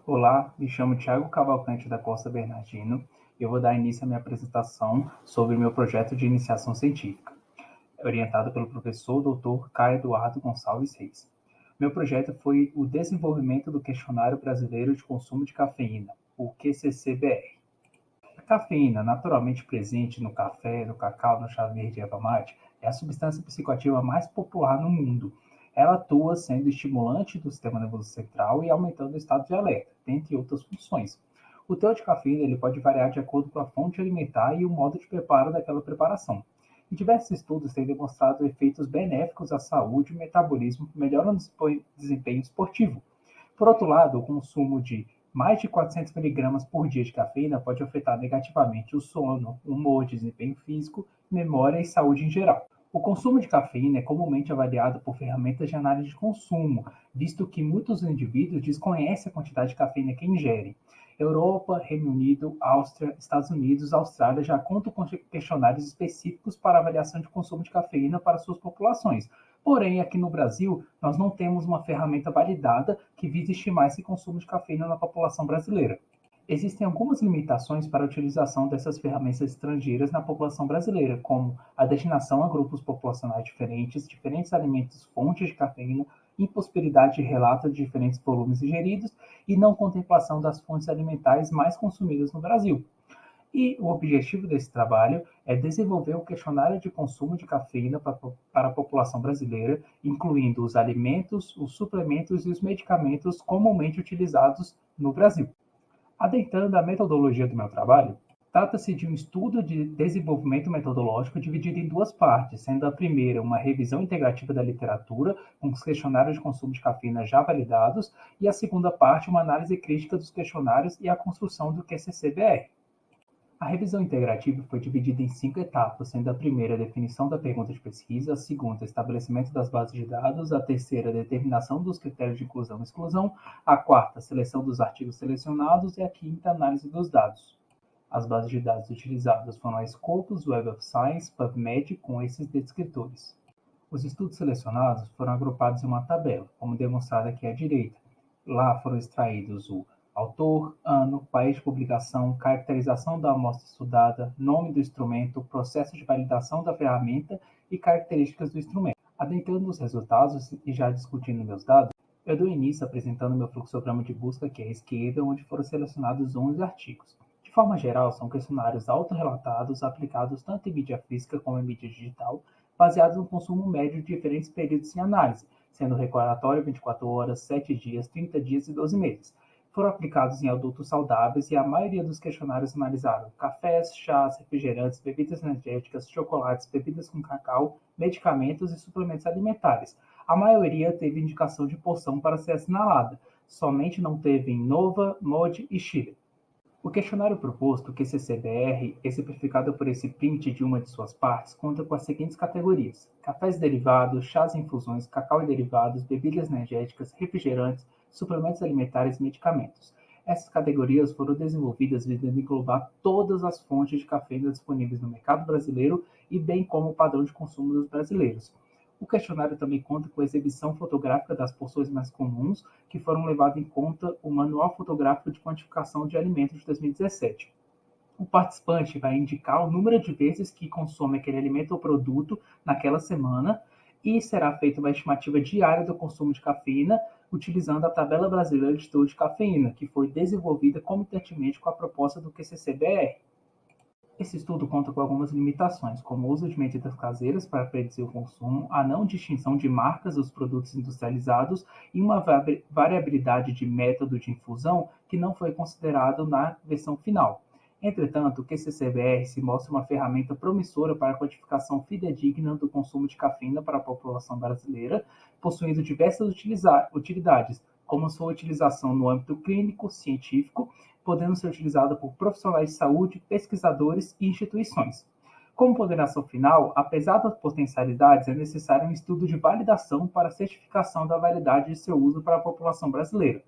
Olá, me chamo Thiago Cavalcante da Costa Bernardino e eu vou dar início à minha apresentação sobre meu projeto de iniciação científica, orientado pelo professor Dr. Caio Eduardo Gonçalves Reis. Meu projeto foi o desenvolvimento do Questionário Brasileiro de Consumo de Cafeína, o QCC-BR. A cafeína, naturalmente presente no café, no cacau, no chá verde e erva mate, é a substância psicoativa mais popular no mundo. Ela atua sendo estimulante do sistema nervoso central e aumentando o estado de alerta, dentre outras funções. O teor de cafeína ele pode variar de acordo com a fonte alimentar e o modo de preparo daquela preparação. E diversos estudos têm demonstrado efeitos benéficos à saúde e metabolismo, melhorando o desempenho esportivo. Por outro lado, o consumo de mais de 400 miligramas por dia de cafeína pode afetar negativamente o sono, humor, desempenho físico, memória e saúde em geral. O consumo de cafeína é comumente avaliado por ferramentas de análise de consumo, visto que muitos indivíduos desconhecem a quantidade de cafeína que ingerem. Europa, Reino Unido, Áustria, Estados Unidos, Austrália já contam com questionários específicos para avaliação de consumo de cafeína para suas populações. Porém, aqui no Brasil, nós não temos uma ferramenta validada que vise estimar esse consumo de cafeína na população brasileira. Existem algumas limitações para a utilização dessas ferramentas estrangeiras na população brasileira, como a destinação a grupos populacionais diferentes, diferentes alimentos fontes de cafeína, impossibilidade de relato de diferentes volumes ingeridos e não contemplação das fontes alimentares mais consumidas no Brasil. E o objetivo desse trabalho é desenvolver um questionário de consumo de cafeína para a população brasileira, incluindo os alimentos, os suplementos e os medicamentos comumente utilizados no Brasil. Adentrando a metodologia do meu trabalho, trata-se de um estudo de desenvolvimento metodológico dividido em duas partes, sendo a primeira uma revisão integrativa da literatura, com os questionários de consumo de cafeína já validados, e a segunda parte uma análise crítica dos questionários e a construção do QCC-BR. A revisão integrativa foi dividida em 5 etapas, sendo a primeira a definição da pergunta de pesquisa, a segunda estabelecimento das bases de dados, a terceira a determinação dos critérios de inclusão e exclusão, a quarta a seleção dos artigos selecionados e a quinta a análise dos dados. As bases de dados utilizadas foram a Scopus, Web of Science, PubMed, com esses descritores. Os estudos selecionados foram agrupados em uma tabela, como demonstrado aqui à direita. Lá foram extraídos o autor, ano, país de publicação, caracterização da amostra estudada, nome do instrumento, processo de validação da ferramenta e características do instrumento. Adentrando nos resultados e já discutindo meus dados, eu dou início apresentando meu fluxograma de busca aqui à esquerda, onde foram selecionados 11 artigos. De forma geral, são questionários autorrelatados aplicados tanto em mídia física como em mídia digital, baseados no consumo médio de diferentes períodos em análise, sendo recordatório 24 horas, 7 dias, 30 dias e 12 meses. Foram aplicados em adultos saudáveis e a maioria dos questionários analisaram cafés, chás, refrigerantes, bebidas energéticas, chocolates, bebidas com cacau, medicamentos e suplementos alimentares. A maioria teve indicação de porção para ser assinalada, somente não teve em Nova, Mod e Chile. O questionário proposto, QCC-BR, exemplificado por esse print de uma de suas partes, conta com as seguintes categorias: cafés derivados, chás e infusões, cacau e derivados, bebidas energéticas, refrigerantes, suplementos alimentares e medicamentos. Essas categorias foram desenvolvidas visando englobar todas as fontes de cafeína disponíveis no mercado brasileiro e bem como o padrão de consumo dos brasileiros. O questionário também conta com a exibição fotográfica das porções mais comuns, que foram levadas em conta o Manual Fotográfico de Quantificação de Alimentos de 2017. O participante vai indicar o número de vezes que consome aquele alimento ou produto naquela semana e será feita uma estimativa diária do consumo de cafeína utilizando a Tabela Brasileira de Teor de Cafeína, que foi desenvolvida comitantemente com a proposta do QCC-BR. Esse estudo conta com algumas limitações, como o uso de medidas caseiras para predizer o consumo, a não distinção de marcas dos produtos industrializados e uma variabilidade de método de infusão que não foi considerado na versão final. Entretanto, o QCC-BR se mostra uma ferramenta promissora para a quantificação fidedigna do consumo de cafeína para a população brasileira, possuindo diversas utilidades, como sua utilização no âmbito clínico, científico, podendo ser utilizada por profissionais de saúde, pesquisadores e instituições. Como ponderação final, apesar das potencialidades, é necessário um estudo de validação para a certificação da validade de seu uso para a população brasileira.